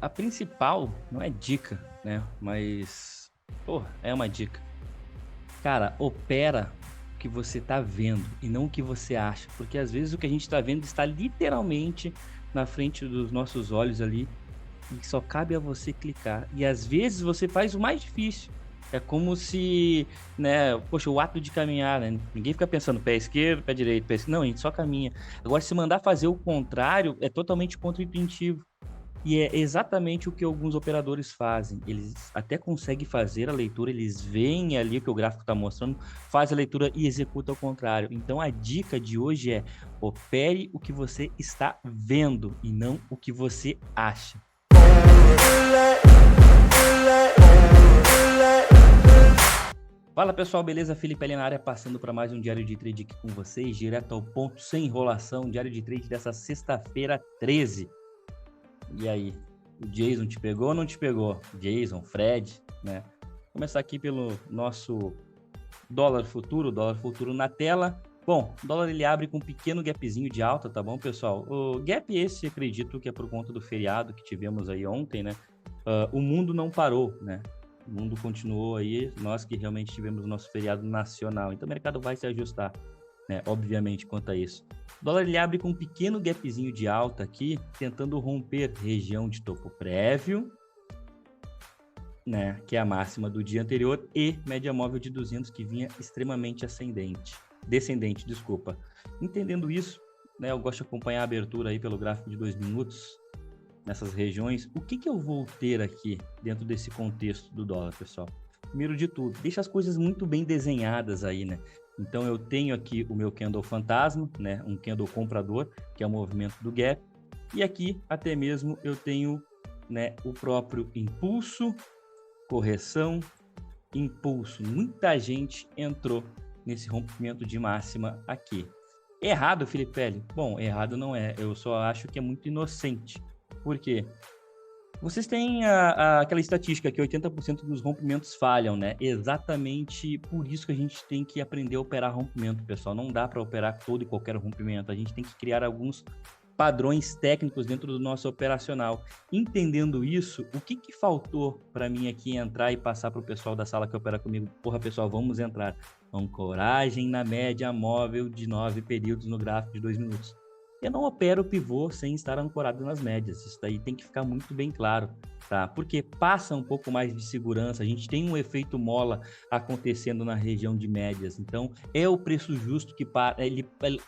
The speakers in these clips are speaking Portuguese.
A principal não é dica, né? Mas, pô, é uma dica. Cara, opera o que você tá vendo e não o que você acha. Porque às vezes o que a gente tá vendo está literalmente na frente dos nossos olhos ali e só cabe a você clicar. E às vezes você faz o mais difícil. É como se, né, poxa, o ato de caminhar, né? Ninguém fica pensando pé esquerdo, pé direito, pé esquerdo. Não, a gente só caminha. Agora, se mandar fazer o contrário, é totalmente contra-intuitivo. E é exatamente o que alguns operadores fazem. Eles até conseguem fazer a leitura, eles veem ali o que o gráfico está mostrando, faz a leitura e executa ao contrário. Então a dica de hoje é: opere o que você está vendo e não o que você acha. Fala pessoal, beleza? Felipe ali na área, passando para mais um Diário de Trade aqui com vocês, direto ao ponto, sem enrolação. Diário de Trade dessa sexta-feira 13. E aí, o Jason te pegou ou não te pegou? Jason, Fred, né? Vou começar aqui pelo nosso dólar futuro na tela. Bom, o dólar ele abre com um pequeno gapzinho de alta, tá bom, pessoal? O gap esse, acredito que é por conta do feriado que tivemos aí ontem, né? O mundo não parou, né? O mundo continuou aí, nós que realmente tivemos o nosso feriado nacional. Então o mercado vai se ajustar, né? Obviamente, quanto a isso. O dólar ele abre com um pequeno gapzinho de alta aqui, tentando romper região de topo prévio, né, que é a máxima do dia anterior, e média móvel de 200 que vinha extremamente descendente, desculpa. Entendendo isso, né, eu gosto de acompanhar a abertura aí pelo gráfico de 2 minutos nessas regiões. O que eu vou ter aqui dentro desse contexto do dólar, pessoal? Primeiro de tudo, deixa as coisas muito bem desenhadas aí, né? Então eu tenho aqui o meu candle fantasma, né, um candle comprador, que é o movimento do gap, e aqui até mesmo eu tenho, né, o próprio impulso, correção, impulso. Muita gente entrou nesse rompimento de máxima aqui. Errado, Felipe? Bom, errado não é. Eu só acho que é muito inocente. Por quê? Vocês têm aquela estatística que 80% dos rompimentos falham, né? Exatamente por isso que a gente tem que aprender a operar rompimento, pessoal. Não dá para operar todo e qualquer rompimento. A gente tem que criar alguns padrões técnicos dentro do nosso operacional. Entendendo isso, o que faltou para mim aqui entrar e passar para o pessoal da sala que opera comigo? Porra, pessoal, vamos entrar. Ancoragem na média móvel de 9 períodos no gráfico de 2 minutos. Eu não opero pivô sem estar ancorado nas médias. Isso daí tem que ficar muito bem claro, tá? Porque passa um pouco mais de segurança. A gente tem um efeito mola acontecendo na região de médias. Então, é o preço justo que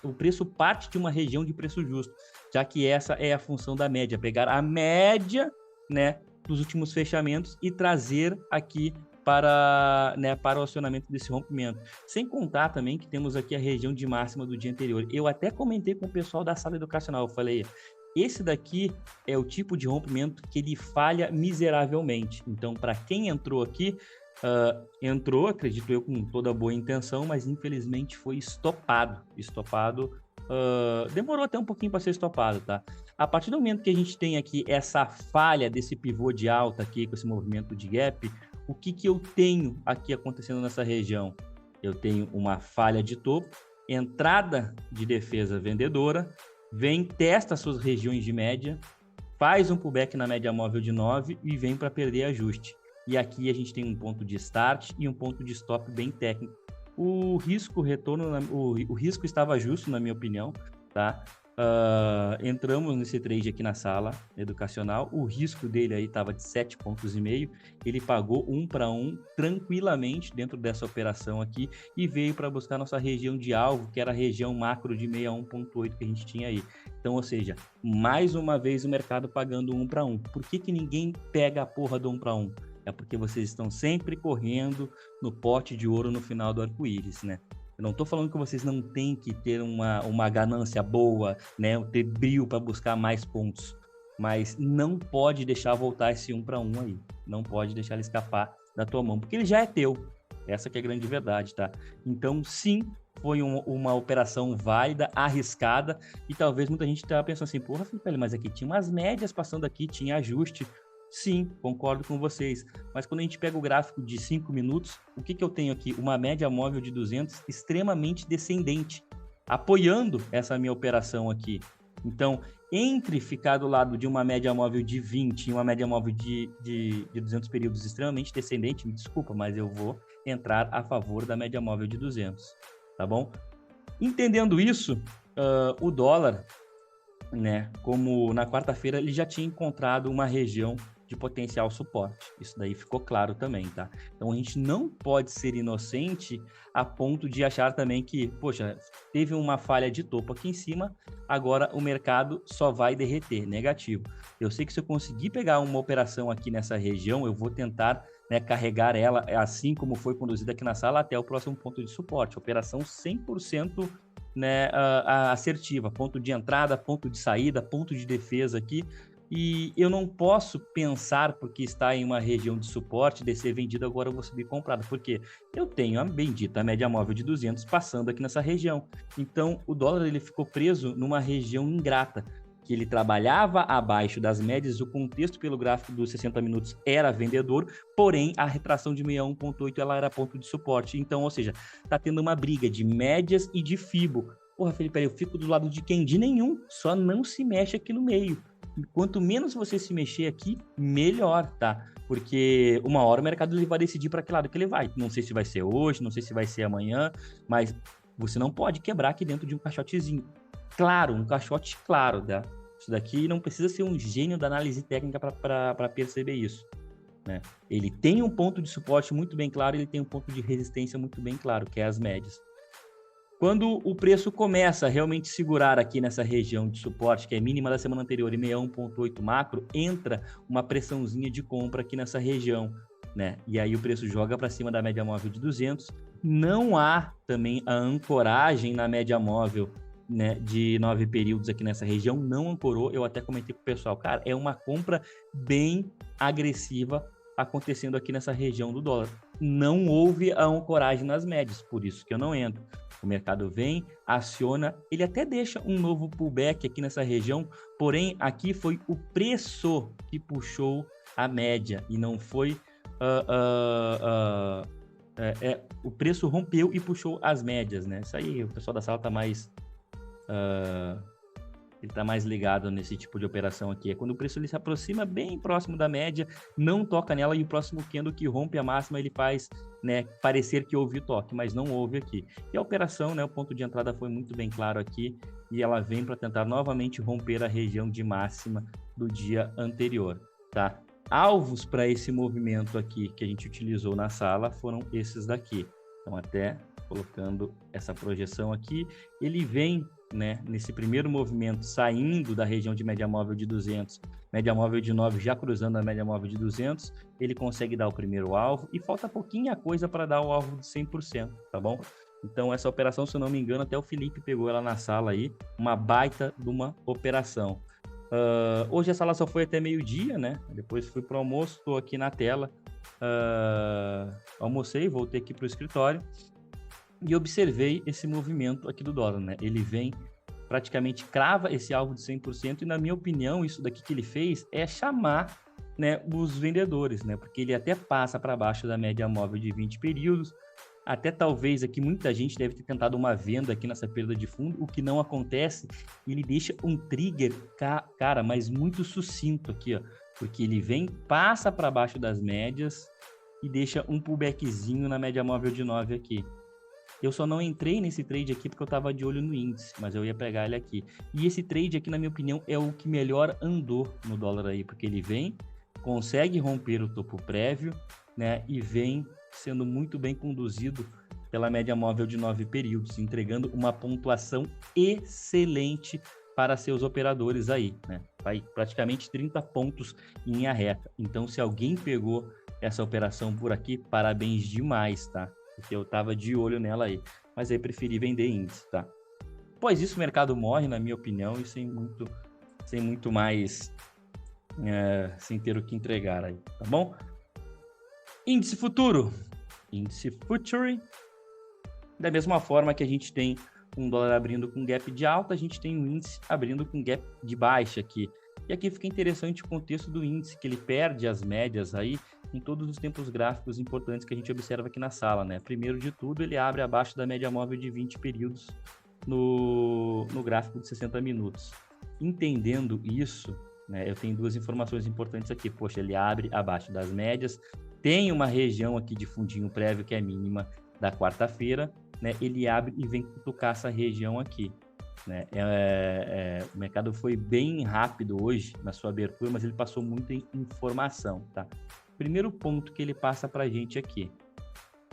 o preço parte de uma região de preço justo, já que essa é a função da média, pegar a média, né, dos últimos fechamentos e trazer aqui para, né, para o acionamento desse rompimento. Sem contar também que temos aqui a região de máxima do dia anterior. Eu até comentei com o pessoal da sala educacional, eu falei, esse daqui é o tipo de rompimento que ele falha miseravelmente. Então, para quem entrou aqui, entrou, acredito eu, com toda boa intenção, mas infelizmente foi estopado. Demorou até um pouquinho para ser estopado, tá? A partir do momento que a gente tem aqui essa falha desse pivô de alta aqui, com esse movimento de gap, o que eu tenho aqui acontecendo nessa região? Eu tenho uma falha de topo, entrada de defesa vendedora, vem, testa suas regiões de média, faz um pullback na média móvel de 9 e vem para perder ajuste. E aqui a gente tem um ponto de start e um ponto de stop bem técnico. O risco o risco estava justo, na minha opinião, tá? Entramos nesse trade aqui na sala educacional, o risco dele aí estava de 7,5 pontos, ele pagou 1 para 1 tranquilamente dentro dessa operação aqui e veio para buscar nossa região de alvo, que era a região macro de 61,8 que a gente tinha aí. Então, ou seja, mais uma vez o mercado pagando 1 para 1. Por que ninguém pega a porra do 1 para 1? É porque vocês estão sempre correndo no pote de ouro no final do arco-íris, né? Eu não estou falando que vocês não têm que ter uma ganância boa, né? Ter brio para buscar mais pontos, mas não pode deixar voltar esse 1 para 1 aí. Não pode deixar ele escapar da tua mão, porque ele já é teu. Essa que é a grande verdade, tá? Então, sim, foi uma operação válida, arriscada, e talvez muita gente estava pensando assim, porra, Felipe, mas aqui tinha umas médias passando aqui, tinha ajuste. Sim, concordo com vocês. Mas quando a gente pega o gráfico de 5 minutos, o que eu tenho aqui? Uma média móvel de 200 extremamente descendente, apoiando essa minha operação aqui. Então, entre ficar do lado de uma média móvel de 20 e uma média móvel de 200 períodos extremamente descendente, me desculpa, mas eu vou entrar a favor da média móvel de 200, tá bom? Entendendo isso, o dólar, né, como na quarta-feira ele já tinha encontrado uma região de potencial suporte. Isso daí ficou claro também, tá? Então a gente não pode ser inocente a ponto de achar também que, poxa, teve uma falha de topo aqui em cima, agora o mercado só vai derreter, negativo. Eu sei que se eu conseguir pegar uma operação aqui nessa região, eu vou tentar, né, carregar ela, assim como foi conduzida aqui na sala, até o próximo ponto de suporte. Operação 100%, né, assertiva, ponto de entrada, ponto de saída, ponto de defesa aqui. E eu não posso pensar, porque está em uma região de suporte, de ser vendido, agora eu vou subir comprado, porque eu tenho a bendita média móvel de 200 passando aqui nessa região. Então, o dólar ele ficou preso numa região ingrata, que ele trabalhava abaixo das médias, o contexto pelo gráfico dos 60 minutos era vendedor, porém a retração de 61,8 ela era ponto de suporte. Então, ou seja, está tendo uma briga de médias e de Fibo. Porra, Felipe, eu fico do lado de quem? De nenhum, só não se mexe aqui no meio. Quanto menos você se mexer aqui, melhor, tá? Porque uma hora o mercado ele vai decidir para que lado que ele vai. Não sei se vai ser hoje, não sei se vai ser amanhã, mas você não pode quebrar aqui dentro de um caixotezinho. Claro, um caixote claro, tá? Isso daqui não precisa ser um gênio da análise técnica para perceber isso, né? Ele tem um ponto de suporte muito bem claro, ele tem um ponto de resistência muito bem claro, que é as médias. Quando o preço começa a realmente segurar aqui nessa região de suporte, que é mínima da semana anterior e 61,8 macro, entra uma pressãozinha de compra aqui nessa região, né? E aí o preço joga para cima da média móvel de 200. Não há também a ancoragem na média móvel, né, de 9 períodos aqui nessa região, não ancorou. Eu até comentei com o pessoal, cara, é uma compra bem agressiva acontecendo aqui nessa região do dólar. Não houve a ancoragem nas médias, por isso que eu não entro. O mercado vem, aciona, ele até deixa um novo pullback aqui nessa região, porém aqui foi o preço que puxou a média e não foi o preço rompeu e puxou as médias, né? Isso aí o pessoal da sala tá mais ele está mais ligado nesse tipo de operação aqui. É quando o preço ele se aproxima bem próximo da média, não toca nela e o próximo candle que rompe a máxima ele faz, né, parecer que houve o toque, mas não houve aqui. E a operação, né, o ponto de entrada foi muito bem claro aqui e ela vem para tentar novamente romper a região de máxima do dia anterior, tá? Alvos para esse movimento aqui que a gente utilizou na sala foram esses daqui. Então até colocando essa projeção aqui, ele vem, né, nesse primeiro movimento saindo da região de média móvel de 200, média móvel de 9 já cruzando a média móvel de 200, ele consegue dar o primeiro alvo e falta pouquinha coisa para dar o alvo de 100%, tá bom? Então essa operação, se eu não me engano, até o Felipe pegou ela na sala aí, uma baita de uma operação. Hoje a sala só foi até meio-dia, né? Depois fui para o almoço, estou aqui na tela, almocei, voltei aqui para o escritório e observei esse movimento aqui do dólar, né? Ele vem, praticamente crava esse alvo de 100% e, na minha opinião, isso daqui que ele fez é chamar, né, os vendedores, né? Porque ele até passa para baixo da média móvel de 20 períodos, até talvez aqui muita gente deve ter tentado uma venda aqui nessa perda de fundo, o que não acontece, ele deixa um trigger, cara, mas muito sucinto aqui, ó, porque ele vem, passa para baixo das médias e deixa um pullbackzinho na média móvel de 9 aqui. Eu só não entrei nesse trade aqui porque eu estava de olho no índice, mas eu ia pegar ele aqui. E esse trade aqui, na minha opinião, é o que melhor andou no dólar aí, porque ele vem, consegue romper o topo prévio, né, e vem sendo muito bem conduzido pela média móvel de 9 períodos, entregando uma pontuação excelente para seus operadores aí, né? Vai praticamente 30 pontos em linha reta. Então, se alguém pegou essa operação por aqui, parabéns demais, tá? Porque eu tava de olho nela aí. Mas aí preferi vender índice, tá? Após isso, o mercado morre, na minha opinião, e sem muito mais, sem ter o que entregar aí, tá bom? Índice futuro. Índice Future. Da mesma forma que a gente tem um dólar abrindo com gap de alta, a gente tem um índice abrindo com gap de baixa aqui. E aqui fica interessante o contexto do índice, que ele perde as médias aí em todos os tempos gráficos importantes que a gente observa aqui na sala, né? Primeiro de tudo, ele abre abaixo da média móvel de 20 períodos no gráfico de 60 minutos. Entendendo isso, né, eu tenho duas informações importantes aqui. Poxa, ele abre abaixo das médias, tem uma região aqui de fundinho prévio que é mínima da quarta-feira, né, ele abre e vem cutucar essa região aqui. Né? O mercado foi bem rápido hoje na sua abertura, mas ele passou muita informação. Tá? Primeiro ponto que ele passa para a gente aqui.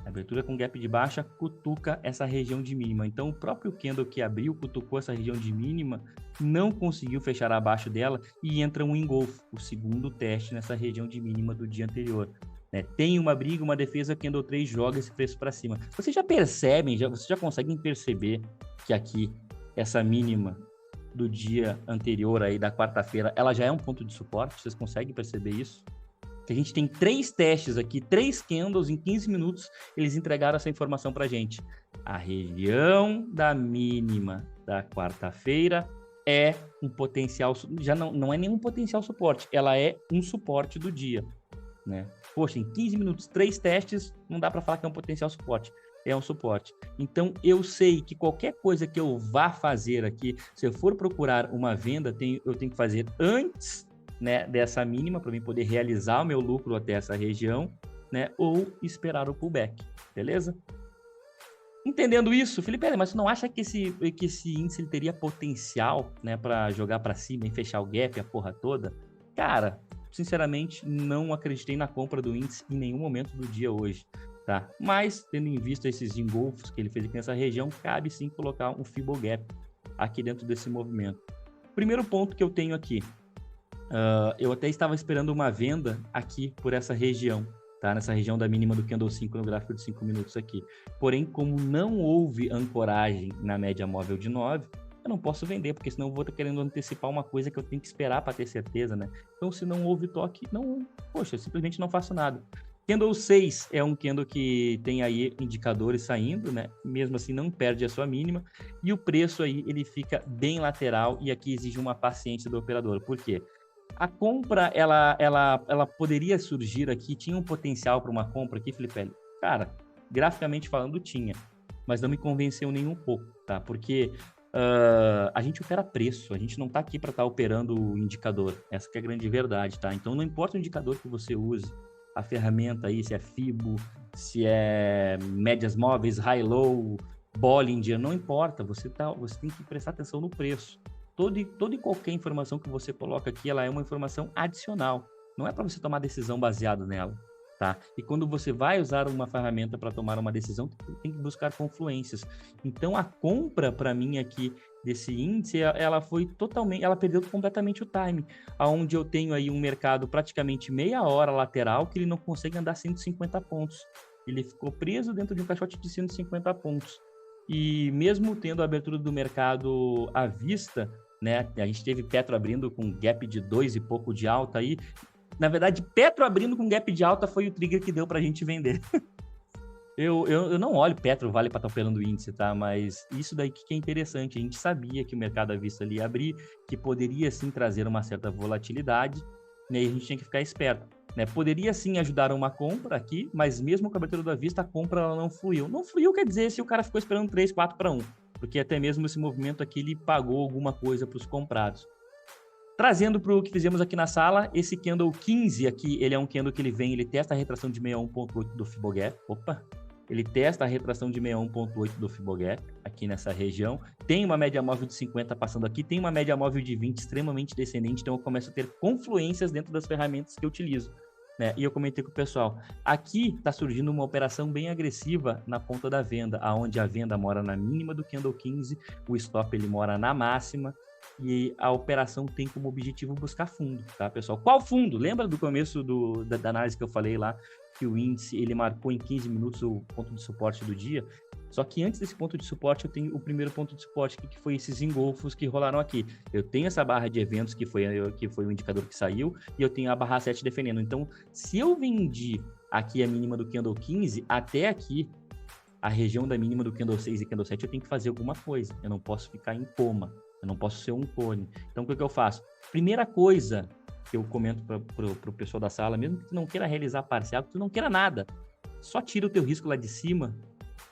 Abertura com gap de baixa, cutuca essa região de mínima. Então, o próprio candle que abriu, cutucou essa região de mínima, não conseguiu fechar abaixo dela e entra um engolfo, o segundo teste nessa região de mínima do dia anterior. Né? Tem uma briga, uma defesa, candle 3 joga esse preço para cima. Vocês já percebem, vocês já conseguem perceber que aqui, essa mínima do dia anterior aí, da quarta-feira, ela já é um ponto de suporte? Vocês conseguem perceber isso? Que a gente tem 3 testes aqui, 3 candles em 15 minutos, eles entregaram essa informação para a gente. A região da mínima da quarta-feira é um potencial, já não é nenhum potencial suporte, ela é um suporte do dia, né? Poxa, em 15 minutos, 3 testes, não dá para falar que é um potencial suporte, é um suporte. Então, eu sei que qualquer coisa que eu vá fazer aqui, se eu for procurar uma venda, eu tenho que fazer antes, né, dessa mínima, para mim poder realizar o meu lucro até essa região, né, ou esperar o pullback, beleza? Entendendo isso, Felipe, mas você não acha que esse índice ele teria potencial, né, para jogar para cima e fechar o gap, a porra toda? Cara, sinceramente, não acreditei na compra do índice em nenhum momento do dia hoje, tá? Mas, tendo em vista esses engolfos que ele fez aqui nessa região, cabe sim colocar um Fibogap aqui dentro desse movimento. Primeiro ponto que eu tenho aqui, eu até estava esperando uma venda aqui por essa região, tá? Nessa região da mínima do Candle 5 no gráfico de 5 minutos aqui. Porém, como não houve ancoragem na média móvel de 9, eu não posso vender, porque senão eu vou estar querendo antecipar uma coisa que eu tenho que esperar para ter certeza, né? Então, se não houve toque, eu simplesmente não faço nada. Candle 6 é um candle que tem aí indicadores saindo, né? Mesmo assim, não perde a sua mínima. E o preço aí, ele fica bem lateral e aqui exige uma paciência do operador. Por quê? A compra, ela poderia surgir aqui, tinha um potencial para uma compra aqui, Felipe? Cara, graficamente falando, tinha, mas não me convenceu nem um pouco, tá? Porque a gente opera preço, a gente não tá aqui para estar operando o indicador, essa que é a grande verdade, tá? Então, não importa o indicador que você use, a ferramenta aí, se é Fibo, se é médias móveis, high-low, Bollinger, não importa, você tem que prestar atenção no preço. Toda e qualquer informação que você coloca aqui, ela é uma informação adicional. Não é para você tomar decisão baseada nela, tá? E quando você vai usar uma ferramenta para tomar uma decisão, tem que buscar confluências. Então, a compra, para mim, aqui, desse índice, ela perdeu completamente o time, aonde eu tenho aí um mercado praticamente meia hora lateral, que ele não consegue andar 150 pontos. Ele ficou preso dentro de um caixote de 150 pontos. E mesmo tendo a abertura do mercado à vista, né, a gente teve Petro abrindo com gap de 2 e pouco de alta aí. Na verdade, Petro abrindo com gap de alta foi o trigger que deu para a gente vender. Eu não olho Petro Vale para estar operando o índice, tá? Mas isso daí que é interessante. A gente sabia que o mercado à vista ali ia abrir, que poderia sim trazer uma certa volatilidade, né, e a gente tinha que ficar esperto. Né? Poderia sim ajudar uma compra aqui, mas mesmo com a abertura da vista, a compra ela não fluiu. Não fluiu quer dizer se o cara ficou esperando 3, 4 para 1, porque até mesmo esse movimento aqui ele pagou alguma coisa para os comprados. Trazendo para o que fizemos aqui na sala, esse candle 15 aqui, ele é um candle que ele testa a retração de 61.8 do Fibogap. Ele testa a retração de 61.8 do Fibogap aqui nessa região. Tem uma média móvel de 50 passando aqui, tem uma média móvel de 20 extremamente descendente, então eu começo a ter confluências dentro das ferramentas que eu utilizo. Né? E eu comentei com o pessoal, aqui está surgindo uma operação bem agressiva na ponta da venda, aonde a venda mora na mínima do candle 15, o stop ele mora na máxima, e a operação tem como objetivo buscar fundo, tá, pessoal? Qual fundo? Lembra do começo da análise que eu falei lá, que o índice ele marcou em 15 minutos o ponto de suporte do dia? Só que antes desse ponto de suporte, eu tenho o primeiro ponto de suporte, que foi esses engolfos que rolaram aqui. Eu tenho essa barra de eventos, que foi o indicador que saiu, e eu tenho a barra 7 defendendo. Então, se eu vendi aqui a mínima do candle 15, até aqui, a região da mínima do candle 6 e candle 7, eu tenho que fazer alguma coisa. Eu não posso ficar em coma. Eu não posso ser um cone. Então, o que eu faço? Primeira coisa que eu comento para o pessoal da sala, mesmo que tu não queira realizar parcial, que tu não queira nada, só tira o teu risco lá de cima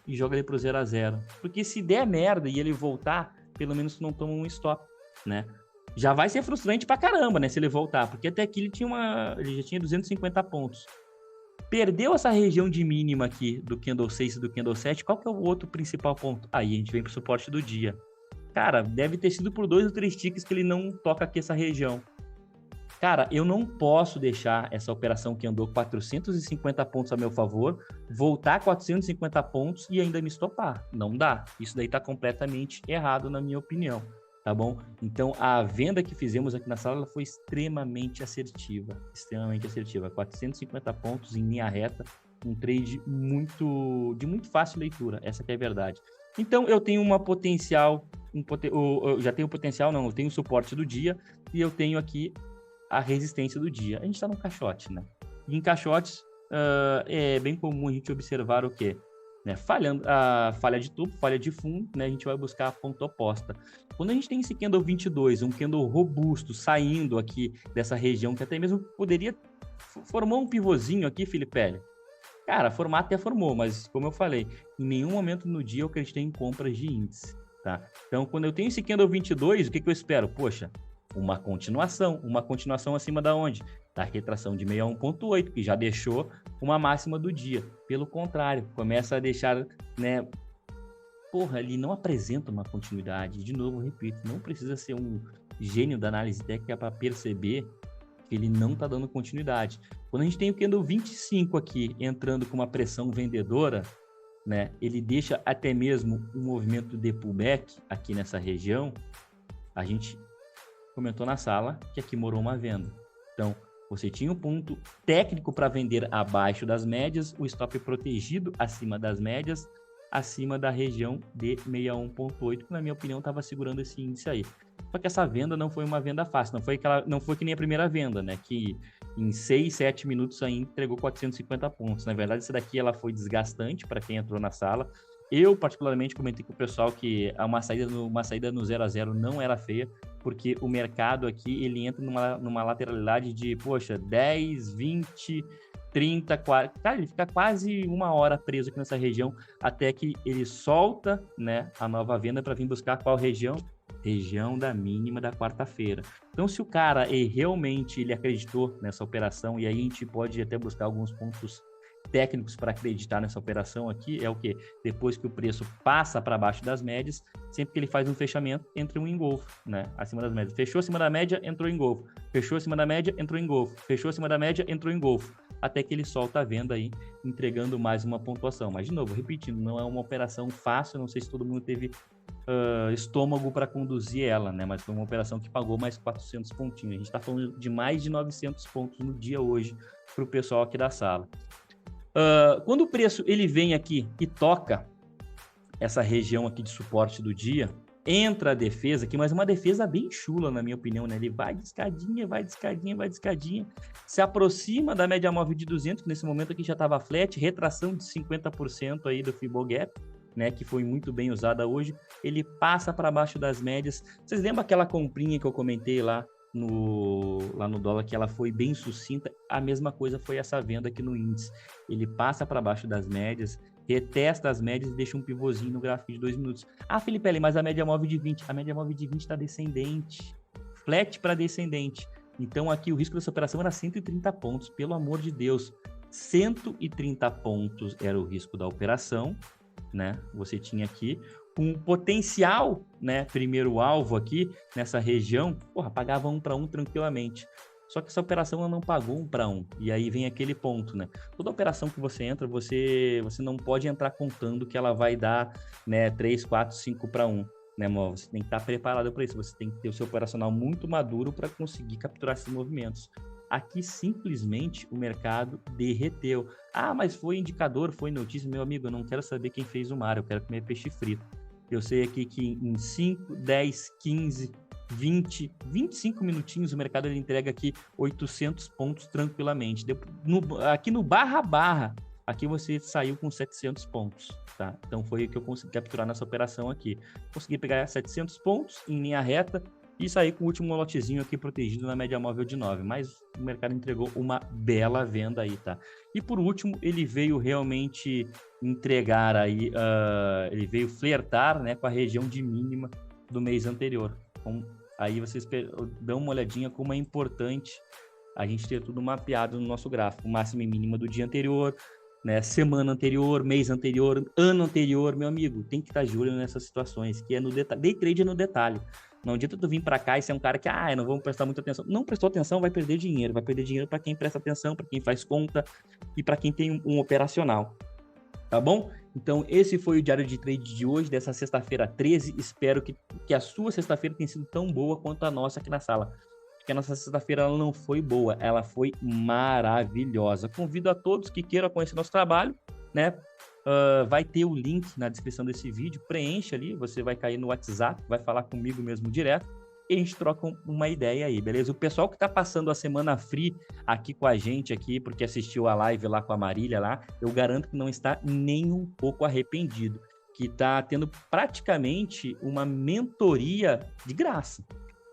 e joga ele pro 0 a 0. Porque se der merda e ele voltar, pelo menos tu não toma um stop, né? já vai ser frustrante pra caramba, né, se ele voltar, porque até aqui ele já tinha 250 pontos. Perdeu essa região de mínima aqui do Candle 6 e do Candle 7, qual que é o outro principal ponto? Aí a gente vem pro suporte do dia. Cara, deve ter sido por 2 ou 3 ticks que ele não toca aqui essa região. Cara, eu não posso deixar essa operação que andou 450 pontos a meu favor, voltar 450 pontos e ainda me estopar. Não dá. Isso daí tá completamente errado, na minha opinião. Tá bom? Então, a venda que fizemos aqui na sala ela foi extremamente assertiva. Extremamente assertiva. 450 pontos em linha reta. Um trade de muito fácil leitura. Essa que é a verdade. Então, eu tenho uma potencial... eu já tenho potencial, não. Eu tenho o suporte do dia e eu tenho aqui a resistência do dia. A gente está num caixote, né? E em caixotes é bem comum a gente observar o quê? Né? A falha de topo, falha de fundo, né? A gente vai buscar a ponta oposta. Quando a gente tem esse candle 22, um candle robusto, saindo aqui dessa região, que até mesmo poderia formar um pivôzinho aqui, Felipe. Cara, formar até formou, mas como eu falei, em nenhum momento no dia eu acreditei em compras de índice, tá? Então, quando eu tenho esse candle 22, o que eu espero? Poxa, uma continuação acima da onde? Da retração de 61.8, que já deixou uma máxima do dia. Pelo contrário, começa a deixar, né? Porra, ele não apresenta uma continuidade. De novo, repito, não precisa ser um gênio da análise técnica para perceber que ele não está dando continuidade. Quando a gente tem o candle 25 aqui entrando com uma pressão vendedora, né? Ele deixa até mesmo um movimento de pullback aqui nessa região. A gente comentou na sala que aqui morou uma venda. Então, você tinha um ponto técnico para vender abaixo das médias, o stop protegido acima das médias, acima da região de 61.8, que na minha opinião estava segurando esse índice aí. Só que essa venda não foi uma venda fácil, não foi que nem a primeira venda, né? Que em 6, 7 minutos aí entregou 450 pontos. Na verdade, essa daqui ela foi desgastante para quem entrou na sala. Eu, particularmente, comentei com o pessoal que uma saída no 0 a 0 não era feia, porque o mercado aqui, ele entra numa lateralidade de, poxa, 10, 20, 30, 40... Cara, ele fica quase uma hora preso aqui nessa região, até que ele solta, né, a nova venda para vir buscar qual região? Região da mínima da quarta-feira. Então, se o cara realmente ele acreditou nessa operação, e aí a gente pode até buscar alguns pontos técnicos para acreditar nessa operação aqui, é o que? Depois que o preço passa para baixo das médias, sempre que ele faz um fechamento, entra um engolfo, né? Acima das médias. Fechou acima da média, entrou em engolfo. Fechou acima da média, entrou em engolfo. Fechou acima da média, entrou em engolfo. Até que ele solta a venda aí, entregando mais uma pontuação. Mas, de novo, repetindo, não é uma operação fácil, não sei se todo mundo teve estômago para conduzir ela, né? Mas foi uma operação que pagou mais 400 pontinhos. A gente está falando de mais de 900 pontos no dia hoje para o pessoal aqui da sala. Quando o preço ele vem aqui e toca essa região aqui de suporte do dia, entra a defesa aqui, mas uma defesa bem chula, na minha opinião, né? Ele vai de escadinha, se aproxima da média móvel de 200, que nesse momento aqui já estava flat, retração de 50% aí do Fibogap, né? Que foi muito bem usada hoje. Ele passa para baixo das médias. Vocês lembram aquela comprinha que eu comentei lá no dólar, que ela foi bem sucinta? A mesma coisa foi essa venda aqui no índice. Ele passa para baixo das médias, retesta as médias e deixa um pivôzinho no gráfico de 2 minutos. Ah, Felipe, mas a média móvel de 20, a média móvel de 20 está descendente, flat para descendente. Então aqui o risco dessa operação era 130 pontos, pelo amor de Deus. 130 pontos era o risco da operação, né? Você tinha aqui um potencial, né, primeiro alvo aqui nessa região, pagava 1 para 1 tranquilamente. Só que essa operação ela não pagou 1 para 1. E aí vem aquele ponto, né? Toda operação que você entra, você não pode entrar contando que ela vai dar, né, 3, 4, 5 para 1. Né, amor? Você tem que estar preparado para isso. Você tem que ter o seu operacional muito maduro para conseguir capturar esses movimentos. Aqui, simplesmente, o mercado derreteu. Ah, mas foi indicador, foi notícia. Meu amigo, eu não quero saber quem fez o mar, eu quero comer peixe frito. Eu sei aqui que em 5, 10, 15, 20, 25 minutinhos o mercado ele entrega aqui 800 pontos tranquilamente. Aqui no barra, aqui você saiu com 700 pontos, tá? Então foi o que eu consegui capturar nessa operação aqui. Consegui pegar 700 pontos em linha reta e sair com o último lotezinho aqui protegido na média móvel de 9. Mas o mercado entregou uma bela venda aí, tá? E por último, ele veio realmente entregar aí, ele veio flertar, né, com a região de mínima do mês anterior. Com Aí vocês dão uma olhadinha como é importante a gente ter tudo mapeado no nosso gráfico, máxima e mínima do dia anterior, né, semana anterior, mês anterior, ano anterior, meu amigo, tem que estar de olho nessas situações, que é no detalhe. Day trade é no detalhe. Não adianta tu vir para cá e ser um cara que, não vamos prestar muita atenção. Não prestou atenção, vai perder dinheiro. Vai perder dinheiro para quem presta atenção, para quem faz conta e para quem tem um operacional. Tá bom? Então, esse foi o Diário de Trade de hoje, dessa sexta-feira 13. Espero que a sua sexta-feira tenha sido tão boa quanto a nossa aqui na sala. Porque a nossa sexta-feira ela não foi boa, ela foi maravilhosa. Convido a todos que queiram conhecer nosso trabalho, né? Vai ter o link na descrição desse vídeo, preencha ali, você vai cair no WhatsApp, vai falar comigo mesmo direto e a gente troca uma ideia aí, beleza? O pessoal que tá passando a semana free aqui com a gente aqui, porque assistiu a live lá com a Marília lá, eu garanto que não está nem um pouco arrependido, que tá tendo praticamente uma mentoria de graça.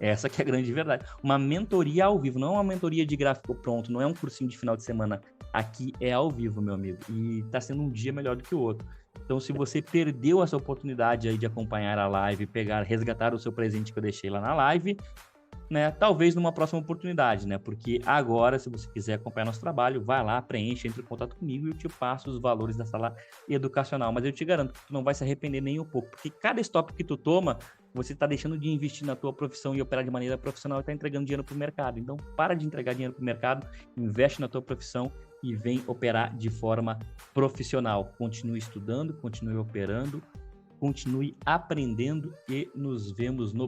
Essa que é a grande verdade. Uma mentoria ao vivo, não uma mentoria de gráfico pronto, não é um cursinho de final de semana. Aqui é ao vivo, meu amigo. E tá sendo um dia melhor do que o outro. Então, se você perdeu essa oportunidade aí de acompanhar a live, resgatar o seu presente que eu deixei lá na live, né? Talvez numa próxima oportunidade, né? Porque agora, se você quiser acompanhar nosso trabalho, vai lá, preenche, entre em contato comigo e eu te passo os valores da sala educacional. Mas eu te garanto que tu não vai se arrepender nem um pouco, porque cada stop que tu toma, você está deixando de investir na tua profissão e operar de maneira profissional e está entregando dinheiro para o mercado. Então, para de entregar dinheiro para o mercado, investe na tua profissão e vem operar de forma profissional. Continue estudando, continue operando, continue aprendendo e nos vemos no